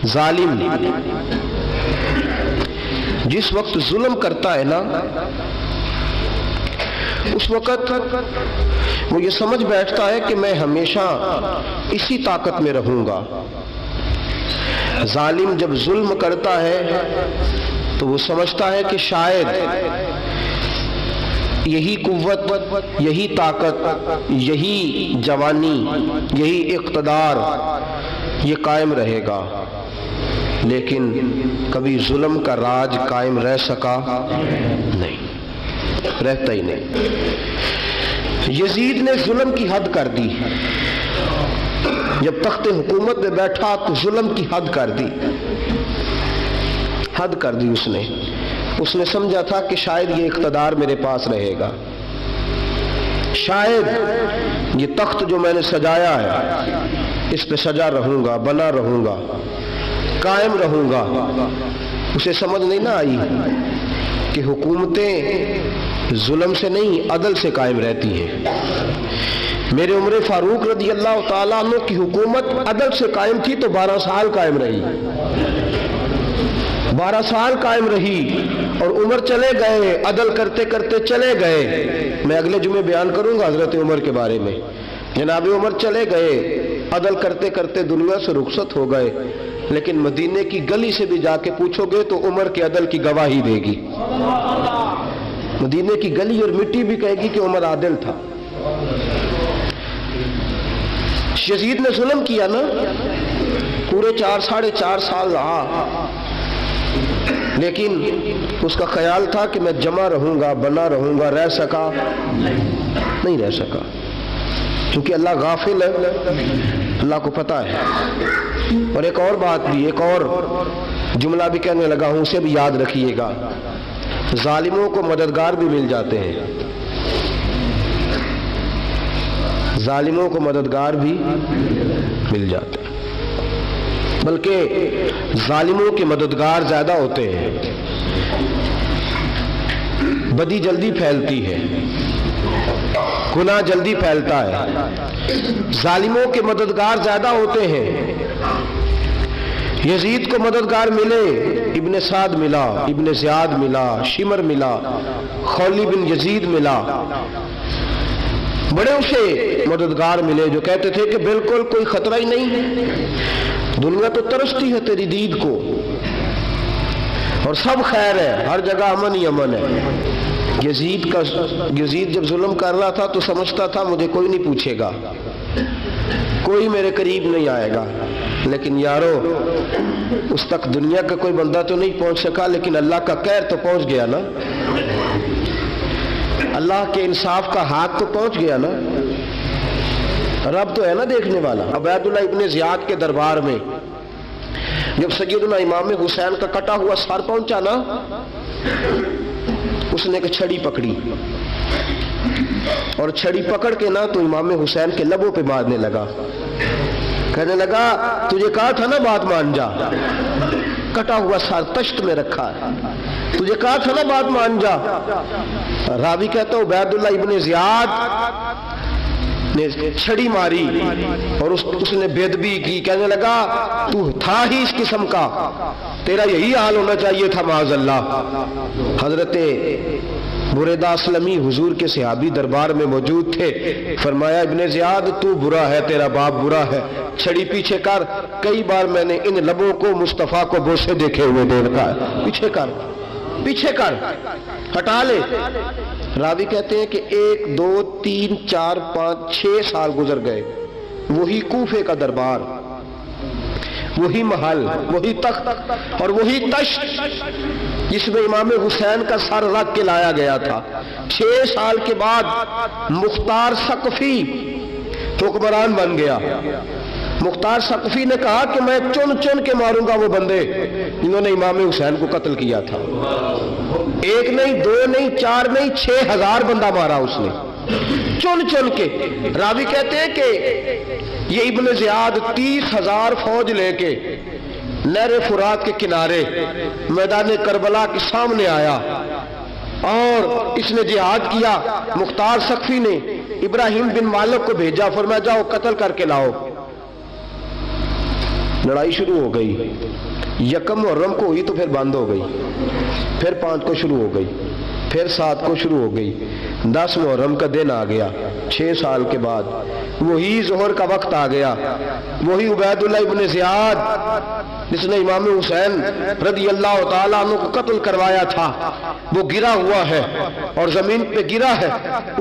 ظالم جس وقت ظلم کرتا ہے نا، اس وقت وہ یہ سمجھ بیٹھتا ہے کہ میں ہمیشہ اسی طاقت میں رہوں گا۔ ظالم جب ظلم کرتا ہے تو وہ سمجھتا ہے کہ شاید یہی قوت، یہی طاقت، یہی جوانی، یہی اقتدار یہ قائم رہے گا، لیکن کبھی ظلم کا راج قائم رہ سکا نہیں، رہتا ہی نہیں۔ یزید نے ظلم کی حد کر دی، جب تخت حکومت میں بیٹھا تو ظلم کی حد کر دی، حد کر دی اس نے سمجھا تھا کہ شاید یہ اقتدار میرے پاس رہے گا، شاید یہ تخت جو میں نے سجایا ہے اس پہ سجا رہوں گا، بنا رہوں گا، قائم رہوں گا۔ اسے سمجھ نہیں نہ آئی کہ حکومتیں ظلم سے نہیں عدل سے قائم رہتی ہیں۔ میرے عمر فاروق رضی اللہ تعالیٰ عنہ کی حکومت عدل سے قائم تھی تو 12 سال قائم رہی، 12 سال قائم رہی، اور عمر چلے گئے، عدل کرتے کرتے چلے گئے۔ میں اگلے جمعے بیان کروں گا حضرت عمر کے بارے میں۔ جناب عمر چلے گئے، عدل کرتے کرتے دنیا سے رخصت ہو گئے، لیکن مدینے کی گلی سے بھی جا کے پوچھو گے تو عمر کے عدل کی گواہی دے گی۔ مدینے کی گلی اور مٹی بھی کہے گی کہ عمر عادل تھا۔ یزید نے ظلم کیا نا، پورے 4.5 سال رہا، لیکن اس کا خیال تھا کہ میں جمع رہوں گا، بنا رہوں گا، رہ سکا نہیں، رہ سکا، کیونکہ اللہ غافل ہے، اللہ کو پتہ ہے۔ اور ایک اور بات بھی، ایک اور جملہ بھی کہنے لگا ہوں، اسے بھی یاد رکھیے گا، ظالموں کو مددگار بھی مل جاتے ہیں، ظالموں کو مددگار بھی مل جاتے ہیں، بلکہ ظالموں کے مددگار زیادہ ہوتے ہیں۔ بدی جلدی پھیلتی ہے، گناہ جلدی پھیلتا ہے، ظالموں کے مددگار زیادہ ہوتے ہیں۔ یزید کو مددگار ملے، ابن سعد ملا، ابن زیاد ملا، شمر ملا، خولی بن یزید ملا، بڑے اسے مددگار ملے جو کہتے تھے کہ بالکل کوئی خطرہ ہی نہیں، دنیا تو ترستی ہے تیری دید کو، اور سب خیر ہے، ہر جگہ امن ہی امن ہے۔ یزید جب ظلم کر رہا تھا تو سمجھتا تھا مجھے کوئی نہیں پوچھے گا، کوئی میرے قریب نہیں آئے گا، لیکن یارو اس تک دنیا کا کوئی بندہ تو نہیں پہنچ سکا، لیکن اللہ کا قہر تو پہنچ گیا نا، اللہ کے انصاف کا ہاتھ تو پہنچ گیا نا، رب تو ہے نا دیکھنے والا۔ عبیداللہ ابن زیاد کے دربار میں جب سیدنا امام حسین کا کٹا ہوا سر پہنچا نا، اس نے ایک چھڑی پکڑی، اور چھڑی پکڑ کے نا تو امام حسین کے لبوں پہ مارنے لگا، کہنے لگا تجھے کہا تھا نا بات مان جا، کٹا ہوا سر تشت میں رکھا ہے، تجھے کہا تھا نا بات مان جا۔ راوی کہتا ہوں عبیداللہ ابن زیاد نے چھڑی ماری اور اس نے بے ادبی کی، کہنے لگا تو تھا ہی اس قسم کا، تیرا یہی حال ہونا چاہیے تھا معاذ اللہ۔ حضرت بریدہ اسلمی حضور کے صحابی دربار میں موجود تھے، فرمایا ابن زیاد تو برا ہے، تیرا باپ برا ہے، چھڑی پیچھے کر۔ کئی بار میں نے ان لبوں کو مصطفیٰ کو بوسے دیکھے ہوئے دیکھا ہے، پیچھے کر، پیچھے کر، ہٹا لے۔ راوی کہتے ہیں کہ 1 2 3 4 5 6 سال گزر گئے، وہی کوفے کا دربار، وہی محل، وہی تخت اور وہی تشت جس میں امام حسین کا سر رکھ کے لایا گیا تھا۔ 6 سال کے بعد مختار ثقفی حکمران بن گیا۔ مختار ثقفی نے کہا کہ میں چن چن کے ماروں گا وہ بندے جنہوں نے امام حسین کو قتل کیا تھا۔ 1 نہیں 2 نہیں 4 نہیں 6000 بندہ مارا اس نے، چن چن کے۔ راوی کہتے ہیں کہ یہ ابن زیاد 30,000 فوج لے کے نہر فرات کے کنارے میدان کربلا کے سامنے آیا اور اس نے جہاد کیا۔ مختار ثقفی نے ابراہیم بن مالک کو بھیجا، فرمایا جاؤ قتل کر کے لاؤ۔ لڑائی شروع ہو گئی، یکم محرم کو ہوئی تو پھر بند ہو گئی، پھر 5 کو شروع ہو گئی، پھر 7 کو شروع ہو گئی، 10 محرم کا دن آ گیا 6 سال کے بعد، وہی ظہر کا وقت آ گیا، وہی عبید اللہ ابن زیاد جس نے امام حسین رضی اللہ تعالیٰ عنہ کو قتل کروایا تھا، وہ گرا ہوا ہے اور زمین پہ گرا ہے،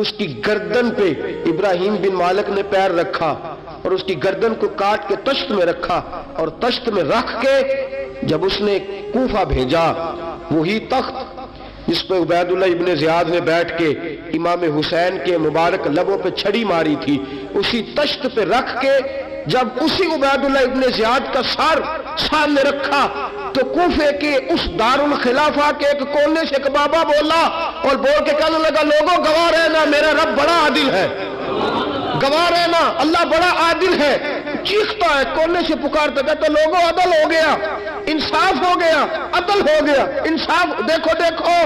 اس کی گردن پہ ابراہیم بن مالک نے پیر رکھا اور اس کی گردن کو کاٹ کے تشت میں رکھا، اور تشت میں رکھ کے جب اس نے کوفہ بھیجا، وہی تخت جس پہ عبید اللہ ابن زیاد نے بیٹھ کے امام حسین کے مبارک لبوں پہ چھڑی ماری تھی، اسی تشت پہ رکھ کے جب اسی عبید اللہ ابن زیاد کا سر سامنے رکھا تو کوفے کے اس دارالخلافہ کے ایک کونے سے ایک بابا بولا اور بول کے کہنے لگا، لوگوں گواہ رہنا میرا رب بڑا عادل ہے، گواہ رہنا اللہ بڑا عادل ہے۔ چیختا ہے، کونے سے پکارتا، کہتا لوگوں عدل ہو گیا، انصاف ہو گیا، عدل ہو گیا، انصاف۔ دیکھو دیکھو،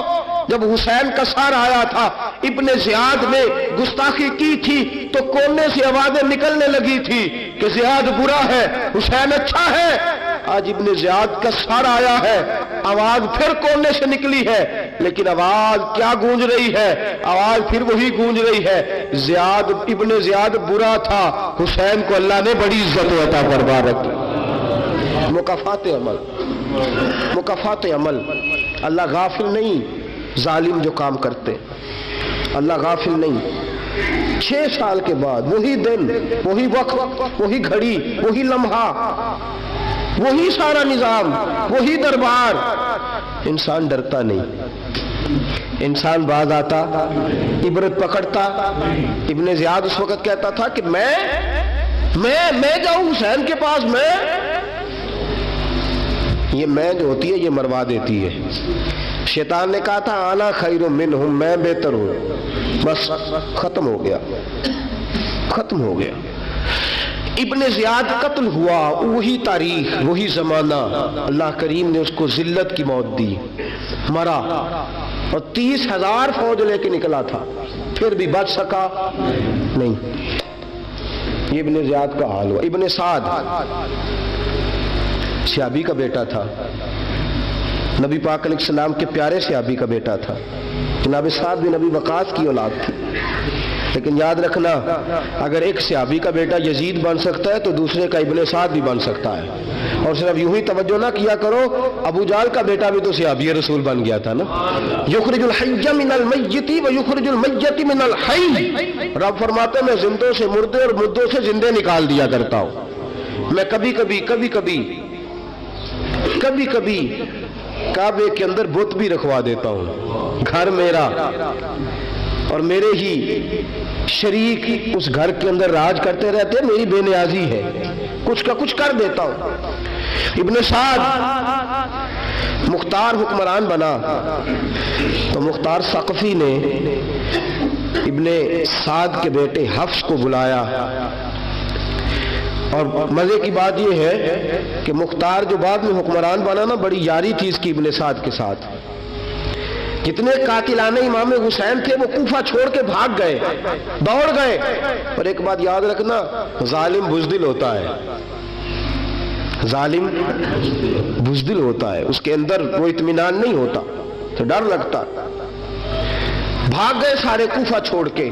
جب حسین کا سار آیا تھا، ابن زیاد نے گستاخی کی تھی تو کونے سے آوازیں نکلنے لگی تھی کہ زیاد برا ہے، حسین اچھا ہے۔ آج ابن زیاد کا سار آیا ہے، آواز پھر کونے سے نکلی ہے، لیکن آواز کیا گونج رہی ہے؟ آواز پھر وہی گونج رہی ہے، زیاد ابن زیاد برا تھا، حسین کو اللہ نے بڑی عزت عطا فرما رکھی۔ مکافات عمل، مکافات عمل۔ اللہ غافل نہیں ظالم جو کام کرتے، اللہ غافل نہیں۔ 6 سال کے بعد وہی دن، وہی وقت، وہی گھڑی، وہی لمحہ، وہی سارا نظام، وہی دربار۔ انسان ڈرتا نہیں، انسان باز آتا، عبرت پکڑتا۔ ابن زیاد اس وقت کہتا تھا کہ میں جاؤں حسین کے پاس، یہ میں جو ہوتی ہے یہ مروا دیتی ہے۔ شیطان نے کہا تھا انا خیر منہم، میں بہتر ہوں، بس ختم ہو گیا، ختم ہو گیا۔ ابن زیاد قتل ہوا، وہی تاریخ، وہی زمانہ، اللہ کریم نے اس کو ذلت کی موت دی، مرا، اور 30,000 فوج لے کے نکلا تھا، پھر بھی بچ سکا نہیں۔ یہ ابن زیاد کا حال ہوا۔ ابن سعد صحابی کا بیٹا تھا، نبی پاک علیہ السلام کے پیارے صحابی کا بیٹا تھا، جناب سعد بن ابی وقاص کی اولاد تھی۔ لیکن یاد رکھنا، اگر ایک صحابی کا بیٹا یزید بن سکتا ہے تو دوسرے کا ابن سعد بھی بن سکتا ہے۔ اور صرف یوں ہی توجہ نہ کیا کرو، ابو جہل کا بیٹا بھی تو صحابی رسول بن گیا تھا نا۔ یخرج الحی من المیت و یخرج المیت من الحی، رب فرماتے میں زندوں سے مردے اور مردوں سے زندے نکال دیا کرتا ہوں۔ میں کبھی کبھی کعبے کے اندر بت بھی رکھوا دیتا ہوں، گھر میرا اور میرے ہی شریک اس گھر کے اندر راج کرتے رہتے، میری بے نیازی ہے، کچھ کا کچھ کر دیتا ہوں۔ ابن سعد مختار حکمران بنا تو مختار ثقفی نے ابن سعد کے بیٹے حفص کو بلایا، اور مزے کی بات یہ ہے کہ مختار جو بعد میں حکمران بنا نا، بڑی یاری تھی اس کی ابن سعد کے ساتھ۔ جتنے قاتلان امام حسین تھے وہ کوفہ چھوڑ کے بھاگ گئے، دوڑ گئے۔ اور ایک بات یاد رکھنا، ظالم بزدل ہوتا ہے، ظالم بزدل ہوتا ہے، اس کے اندر وہ اطمینان نہیں ہوتا، تو ڈر لگتا۔ بھاگ گئے سارے کوفہ چھوڑ کے،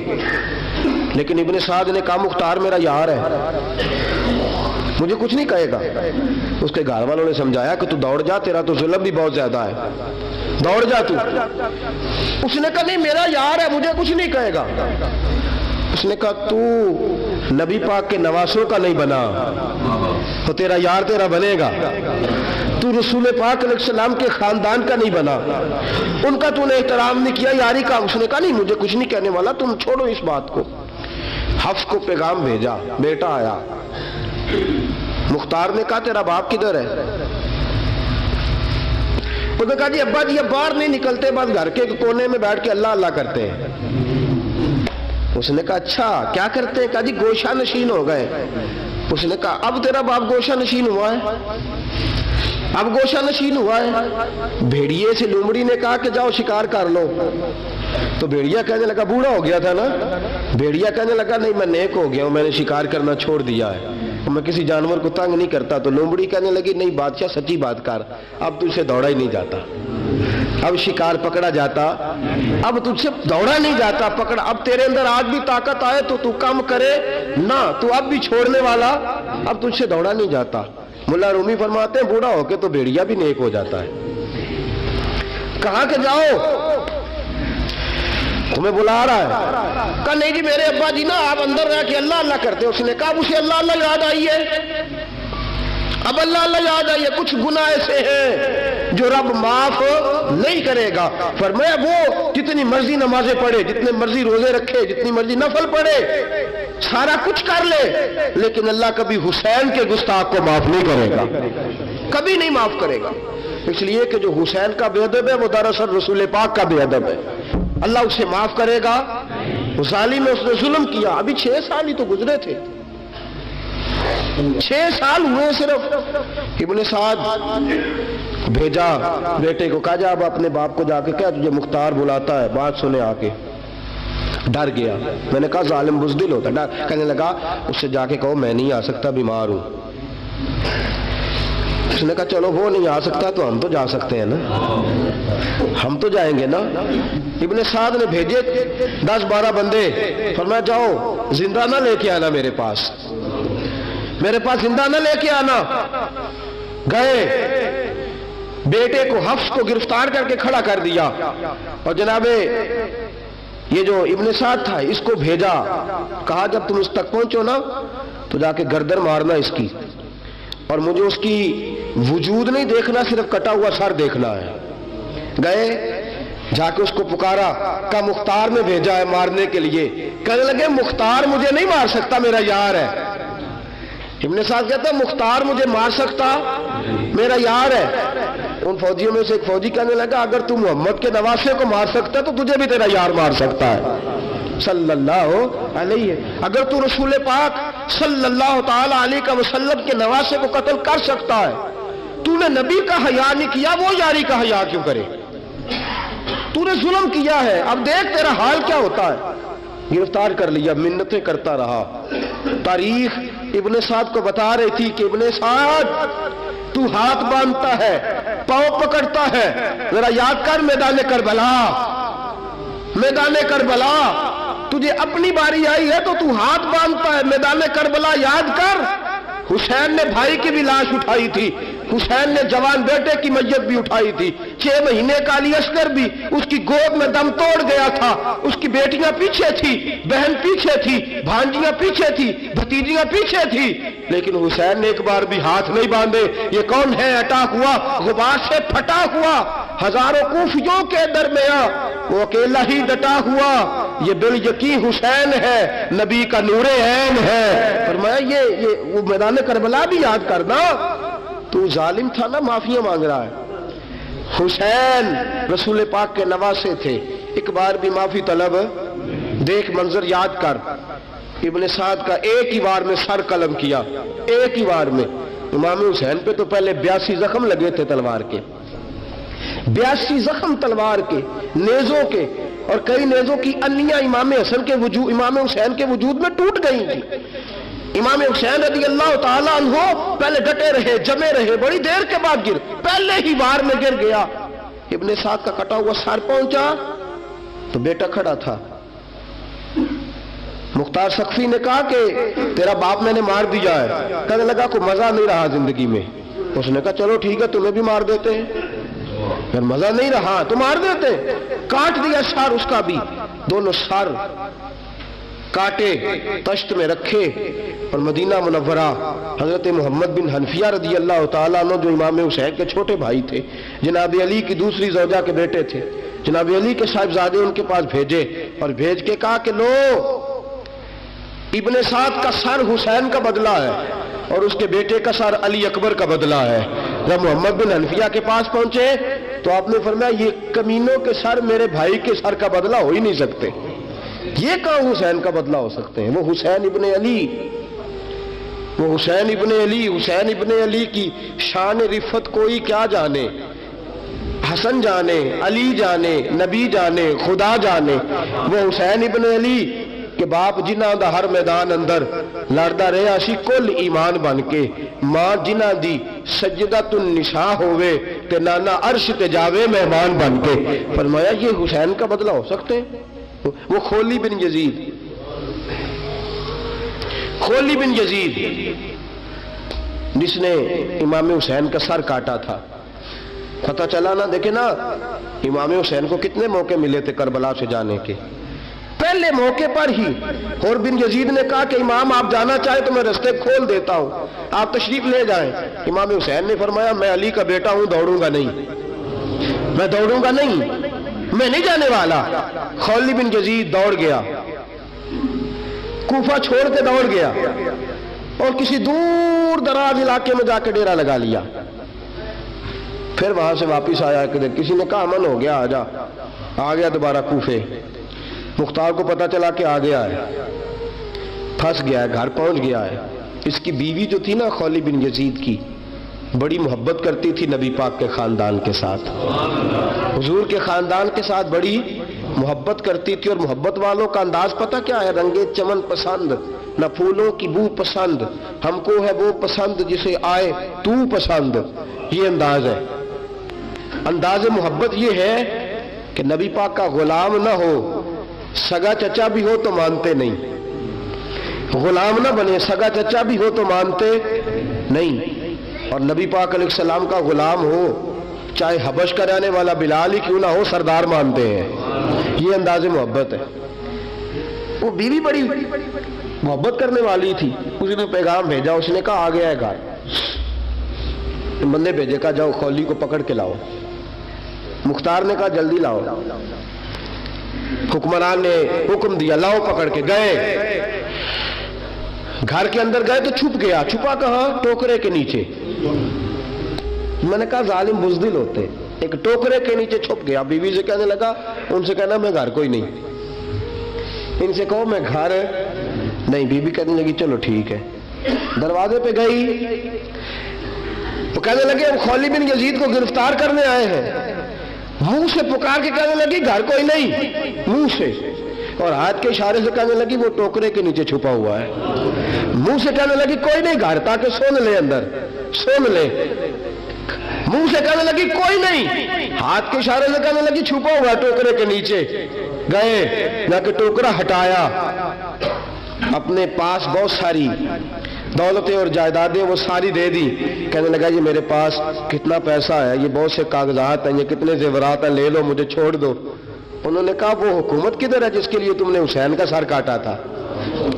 لیکن ابن سعد نے کہا مختار میرا یار ہے، مجھے کچھ نہیں کہے گا۔ اس کے گھر والوں نے سمجھایا کہ تو دوڑ جا، تیرا تو ظلم بھی بہت زیادہ ہے، دوڑ جا تو۔ اس نے کہا نہیں میرا یار ہے، مجھے کچھ نہیں کہے گا۔ اس نے کہا تو نبی پاک کے نواسوں کا نہیں بنا تو تیرا یار تیرا بنے گا، تو رسول پاک علیہ السلام کے خاندان کا نہیں بنا، ان کا تو نے احترام نہیں کیا، یاری کا۔ اس نے کہا نہیں مجھے کچھ نہیں کہنے والا، تم چھوڑو اس بات کو۔ حفص کو پیغام بھیجا، بیٹا آیا۔ مختار نے کہا تیرا باپ کدھر ہے؟ اس نے کہا جی ابا جی اب باہر نہیں نکلتے، بس گھر کے کونے میں بیٹھ کے اللہ اللہ کرتے ہیں۔ اس نے کہا اچھا کیا کرتے ہیں؟ کہا جی گوشہ نشین ہو گئے۔ اس نے کہا اب تیرا باپ گوشہ نشین ہوا ہے؟ اب گوشہ نشین ہوا ہے؟ بھیڑیے سے لومڑی نے کہا کہ جاؤ شکار کر لو، تو بھیڑیا کہنے لگا بوڑھا ہو گیا تھا نا، بھیڑیا کہنے لگا نہیں میں نیک ہو گیا ہوں، میں نے شکار کرنا چھوڑ دیا ہے۔ میں کسی جانور کو تنگ نہیں کرتا. تو لومڑی کہنے لگی نہیں بادشاہ سچی بات کر, اب تجھ سے دوڑا ہی نہیں جاتا, اب شکار پکڑا جاتا, اب تجھ سے دوڑا نہیں جاتا پکڑا, اب تیرے اندر آج بھی طاقت آئے تو کم کرے نہ, تو اب بھی چھوڑنے والا, اب تجھ سے دوڑا نہیں جاتا. ملا رومی فرماتے ہیں بوڑھا ہو کے تو بھیڑیا بھی نیک ہو جاتا ہے. کہاں کہ جاؤ, تمہیں بلا رہا ہے. کہا نہیں جی میرے ابا جی نا آپ اندر رہ کے اللہ اللہ کرتے. اس نے کہا اسے اللہ اللہ یاد آئی ہے, اب اللہ اللہ یاد آئی ہے, کچھ گناہ ایسے ہیں جو رب معاف نہیں کرے گا. فرمایا وہ جتنی مرضی نمازیں پڑھے, جتنے مرضی روزے رکھے, جتنی مرضی نفل پڑھے, سارا کچھ کر لے, لیکن اللہ کبھی حسین کے گستاخ کو معاف نہیں کرے گا, کبھی نہیں معاف کرے گا. اس لیے کہ جو حسین کا بے ادب ہے وہ دراصل رسول پاک کا بے ادب ہے. اللہ اسے معاف کرے گا. ظالم میں اس نے ظلم کیا. ابھی 6 سال ہی تو گزرے تھے, 6 سال ہوئے صرف. ابن سعد بھیجا بیٹے کو, کہا جا اب اپنے باپ کو جا کے کہا تجھے مختار بلاتا ہے, بات سنے آ کے. ڈر گیا. میں نے کہا ظالم بزدل ہوتا ہے. کہنے لگا اس سے جا کے کہو میں نہیں آ سکتا, بیمار ہوں. اس نے کہا چلو وہ نہیں آ سکتا تو ہم تو جا سکتے ہیں نا, ہم تو جائیں گے نا. ابن سعد نے بھیجے 10-12 بندے, فرمایا جاؤ زندہ نہ لے کے آنا میرے پاس, میرے پاس زندہ نہ لے کے آنا. گئے, بیٹے کو حفص کو گرفتار کر کے کھڑا کر دیا, اور جناب یہ جو ابن سعد تھا اس کو بھیجا, کہا جب تم اس تک پہنچو نا تو جا کے گردن مارنا اس کی, اور مجھے اس کی وجود نہیں دیکھنا, صرف کٹا ہوا سر دیکھنا ہے. گئے, جا کے اس کو پکارا, کہا مختار نے بھیجا ہے مارنے کے لیے. کہنے لگے مختار مجھے نہیں مار سکتا, میرا یار ہے. ابن سعد کہتا ہے مختار مجھے مار سکتا, میرا یار ہے. ان فوجیوں میں سے ایک فوجی کہنے لگا اگر تو محمد کے نواسے کو مار سکتا ہے تو تجھے بھی تیرا یار مار سکتا ہے صلی اللہ علیہ. اگر تو رسول پاک صلی اللہ تعالی علیہ وسلم کے نواسے کو قتل کر سکتا ہے, تو نے نبی کا حیا نہیں کیا, وہ یاری کا حیا کیوں کرے؟ تو نے ظلم کیا ہے, اب دیکھ تیرا حال کیا ہوتا ہے. گرفتار کر لیا, منتیں کرتا رہا. تاریخ ابن سعد کو بتا رہی تھی کہ ابن سعد تو ہاتھ باندھتا ہے, پاؤں پکڑتا ہے, ذرا یاد کر میدان کربلا, میدان کربلا تجھے اپنی باری آئی ہے تو ہاتھ باندھتا ہے. میدان کربلا یاد کر, حسین نے بھائی کی بھی لاش اٹھائی تھی, حسین نے جوان بیٹے کی میت بھی اٹھائی تھی, 6 مہینے کا علی اصغر بھی اس کی گود میں دم توڑ گیا تھا. اس کی بیٹیاں پیچھے تھی, بہن پیچھے تھی, بھانجیاں پیچھے تھی, بھتیجیاں پیچھے تھی, لیکن حسین نے ایک بار بھی ہاتھ نہیں باندھے. یہ کون ہے اٹا ہوا, غبار سے پھٹا ہوا, ہزاروں کوفیوں کے درمیان وہ اکیلا ہی ڈٹا ہوا. یہ بال یقین حسین ہے, نبی کا نور عین ہے. فرمایا یہ وہ میدان کربلا بھی یاد کرنا. تو ظالم تھا نا, معافیاں مانگ رہا ہے. حسین رسول پاک کے نواسے تھے, ایک بار بھی معافی طلب. دیکھ منظر یاد کر, ابن سعد کا ایک ہی بار میں سر قلم کیا, ایک ہی بار میں. امام حسین پہ تو پہلے 82 زخم لگے تھے تلوار کے, 82 زخم تلوار کے, نیزوں کے, اور کئی نیزوں کی انیاں امام حسین کے وجود میں ٹوٹ گئی تھی. امام حسین رضی اللہ تعالیٰ عنہ پہلے ڈٹے رہے, جمے رہے, بڑی دیر کے بعد گر, پہلے ہی بار میں گر گیا. ابن سعد کا کٹا ہوا سر پہنچا تو بیٹا کھڑا تھا. مختار سقفی نے کہا کہ تیرا باپ میں نے مار دیا ہے. کہنے لگا کوئی مزہ نہیں رہا زندگی میں. اس نے کہا چلو ٹھیک ہے تمہیں بھی مار دیتے ہیں. پھر مزہ نہیں رہا تو مار دیتے. کاٹ دیا سر اس کا بھی, دونوں سر کاٹے, تشت میں رکھے, اور مدینہ منورہ حضرت محمد بن حنفیہ رضی اللہ تعالیٰ عنہ جو امام حسین کے چھوٹے بھائی تھے, جناب علی کی دوسری زوجہ کے بیٹے تھے, جناب علی کے صاحبزادے ان کے پاس بھیجے, اور بھیج کے کہا کہ لو ابن سعد کا سر حسین کا بدلہ ہے اور اس کے بیٹے کا سر علی اکبر کا بدلہ ہے. جب محمد بن حنفیہ کے پاس پہنچے تو آپ نے فرمایا یہ کمینوں کے سر میرے بھائی کے سر کا بدلہ ہو ہی نہیں سکتے, یہ کہاں حسین کا بدلہ ہو سکتے ہیں. وہ حسین ابن علی, وہ حسین ابن علی, حسین ابن علی کی شان رفت کوئی کیا جانے, حسن جانے, علی جانے, نبی جانے, خدا جانے. وہ حسین ابن علی کہ کہ باپ جنہاں دا ہر میدان اندر لڑدا رہیا سی کل ایمان بن کے، ماں جنہاں دی سجدۃ النساء ہوئے تے نانا عرش تے جاوے مہمان بن کے۔ فرمایا یہ حسین کا بدلہ ہو سکتے ہیں؟ وہ خولی بن یزید، خولی بن یزید جس نے امام حسین کا سر کاٹا تھا، پتہ چلا نا، دیکھیں نا امام حسین کو کتنے موقع ملے تھے کربلا سے جانے کے، پہلے موقع پر ہی اور بن یزید نے کہا کہ امام آپ جانا چاہے تو میں رستے کھول دیتا ہوں، آپ تشریف لے جائیں۔ امام حسین نے فرمایا میں علی کا بیٹا ہوں، دوڑوں گا نہیں، میں دوڑوں گا نہیں، میں نہیں جانے والا۔ خولی بن یزید دوڑ گیا، کوفہ چھوڑ کے دوڑ گیا اور کسی دور دراز علاقے میں جا کے ڈیرا لگا لیا۔ پھر وہاں سے واپس آیا کہ کسی نے کہا امن ہو گیا، آجا، آ گیا دوبارہ کوفے۔ مختار کو پتا چلا کہ آ گیا ہے، پھنس گیا ہے، گھر پہنچ گیا ہے۔ اس کی بیوی جو تھی نا خولی بن یزید کی، بڑی محبت کرتی تھی نبی پاک کے خاندان کے ساتھ، حضور کے خاندان کے ساتھ بڑی محبت کرتی تھی، اور محبت والوں کا انداز پتہ کیا ہے؟ رنگے چمن پسند، نہ پھولوں کی بو پسند، ہم کو ہے وہ پسند جسے آئے تو پسند۔ یہ انداز ہے، انداز محبت یہ ہے کہ نبی پاک کا غلام نہ ہو، سگا چچا بھی ہو تو مانتے نہیں، غلام نہ بنے، سگا چچا بھی ہو تو مانتے نہیں، اور نبی پاک علیہ السلام کا غلام ہو، چاہے حبش کا رہنے والا بلال ہی کیوں نہ ہو، سردار مانتے ہیں۔ یہ انداز محبت ہے۔ وہ بیوی بڑی محبت کرنے والی تھی، اس نے پیغام بھیجا، اس نے کہا آ گیا ہے گھر، بندے بھیجے، کہا جاؤ خولی کو پکڑ کے لاؤ۔ مختار نے کہا جلدی لاؤ، حکمران نے حکم دیا لاؤ، پکڑ کے گئے، گھر کے اندر گئے تو چھپ گیا۔ چھپا کہاں؟ ٹوکرے کے نیچے۔ میں نے کہا ظالم بزدل ہوتے، ایک ٹوکرے کے نیچے چھپ گیا۔ بیوی سے کہنے لگا، ان سے کہنا میں گھر کوئی نہیں، ان سے کہو میں گھر نہیں۔ بیوی کہنے لگی چلو ٹھیک ہے۔ دروازے پہ گئی، وہ کہنے لگے ہم خولی بن یزید کو گرفتار کرنے آئے ہیں۔ منہ سے پکار کے کہنے لگی گھر کوئی نہیں، منہ سے، اور ہاتھ کے اشارے سے کہنے لگی وہ ٹوکرے کے نیچے چھپا ہوا ہے۔ منہ سے کہنے لگی کوئی نہیں گھر، تاکہ سن لے، اندر سن لے۔ منہ سے کہنے لگی کوئی نہیں، ہاتھ کے اشارے سے کہنے لگی چھپا ہوا ہے ٹوکرے کے نیچے۔ گئے، جا کے ٹوکرا ہٹایا، اپنے پاس بہت ساری دولتیں اور جائیدادیں وہ ساری دے دی۔ کہنے لگا یہ میرے پاس کتنا پیسہ ہے، یہ بہت سے کاغذات ہیں، یہ کتنے زیورات ہیں، لے لو، مجھے چھوڑ دو۔ انہوں نے کہا وہ حکومت کدھر ہے جس کے لیے تم نے حسین کا سر کاٹا تھا؟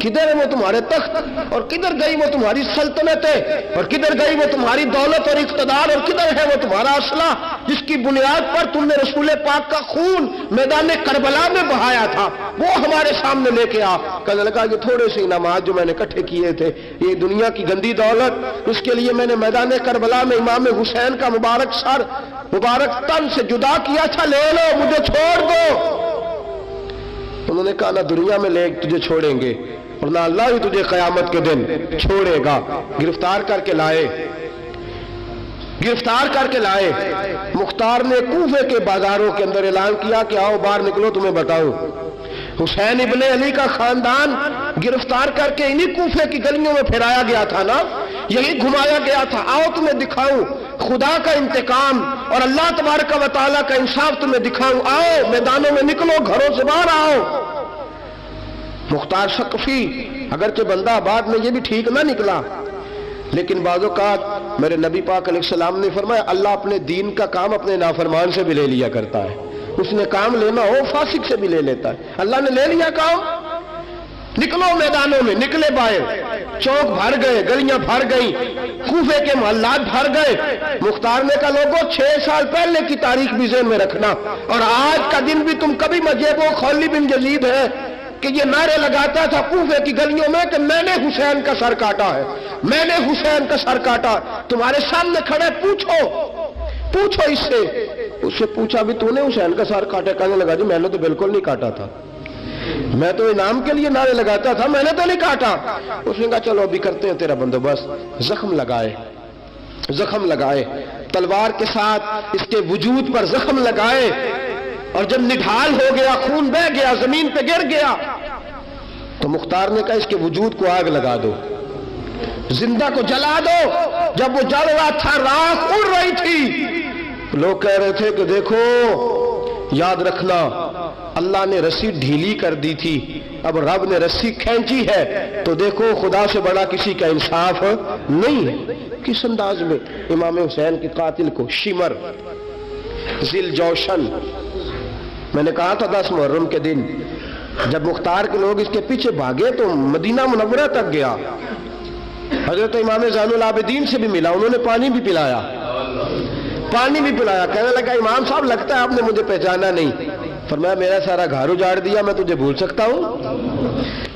کدھر ہے وہ تمہارے تخت، اور کدھر گئی وہ تمہاری سلطنتیں، اور کدھر گئی وہ تمہاری دولت اور اقتدار، اور کدھر ہے وہ تمہارا اسلحہ جس کی بنیاد پر تم نے رسول پاک کا خون میدان کربلا میں بہایا تھا، وہ ہمارے سامنے لے کے آ۔ کہنے لگا یہ تھوڑے سے انعامات جو میں نے اکٹھے کیے تھے، یہ دنیا کی گندی دولت، اس کے لیے میں نے میدان کربلا میں امام حسین کا مبارک سر مبارک تن سے جدا کیا تھا، لے لو، مجھے چھوڑ دو۔ انہوں نے کہا نہ دنیا میں لے تجھے چھوڑیں گے، اور نہ اللہ ہی تجھے قیامت کے دن چھوڑے گا۔ گرفتار کر کے لائے، گرفتار کر کے لائے۔ مختار نے کوفے کے بازاروں کے اندر اعلان کیا کہ آؤ باہر نکلو، تمہیں بتاؤں حسین ابن علی کا خاندان گرفتار کر کے انہی کوفے کی گلیوں میں پھرایا گیا تھا نا، یہی گھمایا گیا تھا، آؤ تمہیں دکھاؤں خدا کا انتقام اور اللہ تبارک و تعالیٰ کا انصاف تمہیں دکھاؤں، آؤ میدانوں میں نکلو، گھروں سے باہر آؤ۔ مختار ثقفی اگرچہ بندہ آباد میں یہ بھی ٹھیک نہ نکلا، لیکن بعض اوقات میرے نبی پاک علیہ السلام نے فرمایا اللہ اپنے دین کا کام اپنے نافرمان سے بھی لے لیا کرتا ہے، اس نے کام لینا ہو فاسق سے بھی لے لیتا ہے۔ اللہ نے لے لیا کام، نکلو میدانوں میں، نکلے باہر، چوک بھر گئے، گلیاں بھر گئیں، کوفے کے محلات بھر گئے۔ مختار نے کہا لوگوں 6 سال پہلے کی تاریخ بھی ذہن میں رکھنا، اور آج کا دن بھی تم کبھی مجھے وہ خولی بن یزید ہے کہ یہ نعرے لگاتا تھا کوفے کی گلیوں میں کہ میں نے حسین کا سر کاٹا ہے، میں نے حسین کا سر کاٹا۔ تمہارے سامنے کھڑے، پوچھو اس سے پوچھا بھی تو نے حسین کا سر کاٹا؟ کہنے لگا جی میں نے تو بالکل نہیں کاٹا تھا، میں تو انعام کے لیے نعرے لگاتا تھا، میں نے تو نہیں کاٹا۔ اس نے کہا چلو ابھی کرتے ہیں تیرا بندوبست۔ زخم لگائے تلوار کے ساتھ، اس کے وجود پر زخم لگائے، اور جب نڈھال ہو گیا، خون بہ گیا، زمین پہ گر گیا، تو تو مختار نے کہا اس کے وجود کو آگ لگا دو، زندہ کو جلا دو۔ جب وہ جل رہا تھا راکھ اڑ رہی تھی، لوگ کہہ رہے تھے کہ دیکھو یاد رکھنا اللہ نے رسی ڈھیلی کر دی تھی، اب رب نے رسی کھینچی ہے، تو دیکھو خدا سے بڑا کسی کا انصاف نہیں ہے۔ کس انداز میں امام حسین کے قاتل کو شمر ذیل جوشن، میں نے کہا تھا 10 محرم کے دن جب مختار کے لوگ اس کے پیچھے بھاگے تو مدینہ منورہ تک گیا، حضرت امام زین العابدین سے بھی ملا، انہوں نے پانی بھی پلایا، کہنے لگا امام صاحب لگتا ہے آپ نے مجھے پہچانا نہیں۔ فرمایا میرا سارا گھر اجاڑ دیا، میں تجھے بھول سکتا ہوں؟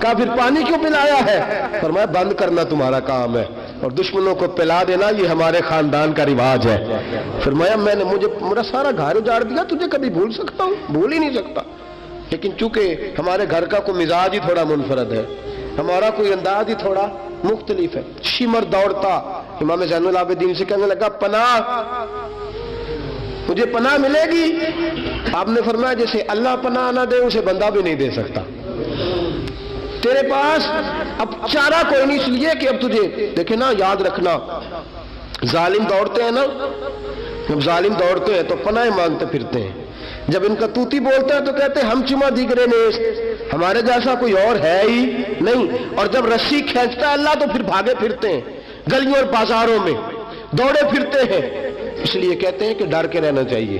کہا پھر پانی کیوں پلایا ہے؟ فرمایا بند کرنا تمہارا کام ہے اور دشمنوں کو پلا دینا یہ ہمارے خاندان کا رواج ہے۔ فرمایا میرا سارا گھر اجاڑ دیا، تجھے کبھی بھول سکتا ہوں؟ بھول ہی نہیں سکتا، لیکن چونکہ ہمارے گھر کا کوئی مزاج ہی تھوڑا منفرد ہے، ہمارا کوئی انداز ہی تھوڑا مختلف ہے۔ شمر دوڑتا امام زین العابدین سے کہنے لگا پناہ، مجھے پناہ ملے گی؟ آپ نے فرمایا جیسے اللہ پناہ نہ دے اسے بندہ بھی نہیں دے سکتا، تیرے پاس اب چارہ کوئی نہیں، اس لیے کہ اب تجھے دیکھے نا، یاد رکھنا ظالم دوڑتے ہیں نا، جب ظالم دوڑتے ہیں تو پناہ مانگتے پھرتے ہیں، جب ان کا توتی بولتا ہے تو کہتے ہیں ہم چما دیگرے نیست، ہمارے جیسا کوئی اور ہے ہی نہیں، اور جب رسی کھینچتا ہے اللہ تو پھر بھاگے پھرتے ہیں گلیوں اور بازاروں میں، دوڑے پھرتے ہیں۔ اس لیے کہتے ہیں کہ ڈر کے رہنا چاہیے،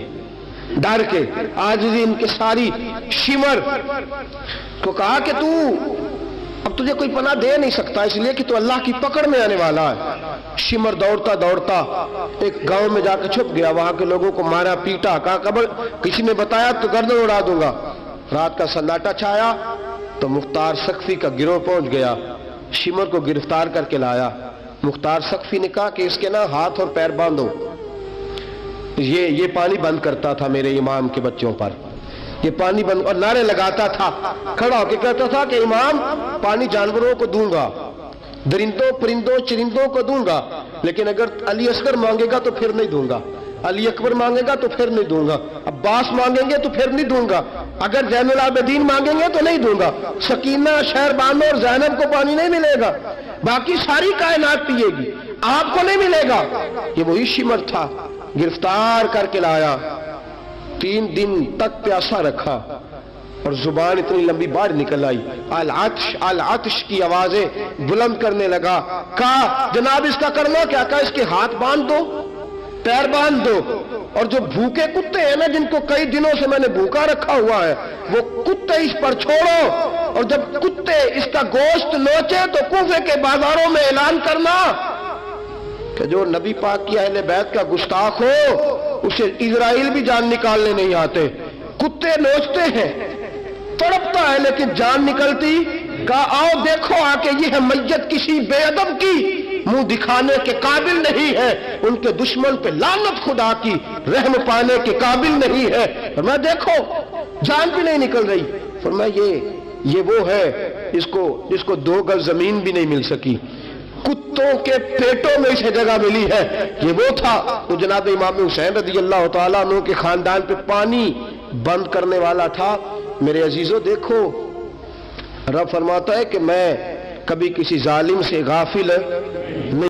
ڈر کے۔ آج ان کے ساری شمر کو کہا کہ تو اب تجھے کوئی پناہ دے نہیں سکتا، اس لیے کہ تو اللہ کی پکڑ میں آنے والا ہے۔ شمر دوڑتا دوڑتا ایک گاؤں میں جا کے چھپ گیا، وہاں کے لوگوں کو مارا پیٹا، کہا قبر کسی نے بتایا تو گردن اڑا دوں گا۔ رات کا سناٹا چھایا تو مختار سقفی کا گروہ پہنچ گیا، شمر کو گرفتار کر کے لایا۔ مختار سقفی نے کہا کہ اس کے نا ہاتھ اور پیر باندھو، یہ پانی بند کرتا تھا میرے امام کے بچوں پر، یہ پانی بند، اور نعرے لگاتا تھا، کھڑا ہو کے کہتا تھا کہ امام پانی جانوروں کو دوں گا، درندوں پرندوں چرندوں کو دوں گا، لیکن اگر علی اصغر مانگے گا تو پھر نہیں دوں گا، علی اکبر مانگے گا تو پھر نہیں دوں گا، عباس مانگیں گے تو پھر نہیں دوں گا، اگر زین العابدین مانگیں گے تو نہیں دوں گا، سکینہ شہر بانو اور زینب کو پانی نہیں ملے گا، باقی ساری کائنات پیے گی، آپ کو نہیں ملے گا۔ یہ وہی شمر تھا، گرفتار کر کے لایا، 3 دن تک پیاسا رکھا اور زبان اتنی لمبی باہر نکل آئی، العطش العطش کی آوازیں بلند کرنے لگا۔ کہا جناب اس کا کرنا کیا؟ کہا اس کے ہاتھ باندھ دو، پیر باندھ دو، اور جو بھوکے کتے ہیں نا جن کو کئی دنوں سے میں نے بھوکا رکھا ہوا ہے، وہ کتے اس پر چھوڑو، اور جب کتے اس کا گوشت نوچے تو کوفے کے بازاروں میں اعلان کرنا کہ جو نبی پاک کی اہل بیت کا گستاخ ہو اسے اسرائیل بھی جان نکالنے نہیں آتے۔ کتے نوچتے ہیں، تڑپتا ہے لیکن جان نکلتی۔ کہا آؤ دیکھو آ کے یہ ہے میت کسی بے ادب کی، منہ دکھانے کے قابل نہیں ہے، ان کے دشمن پہ لعنت خدا کی، رحم پانے کے قابل نہیں ہے۔ فرمایا دیکھو جان بھی نہیں نکل رہی۔ فرمایا یہ وہ ہے جس کو 2 گز زمین بھی نہیں مل سکی، کتوں کے پیٹوں میں اسے جگہ ملی ہے۔ یہ وہ تھا تو جناب امام حسین رضی اللہ تعالیٰ عنہ کے خاندان پہ پانی بند کرنے والا تھا۔ میرے عزیزو دیکھو رب فرماتا ہے کہ میں کبھی کسی ظالم سے غافل نہیں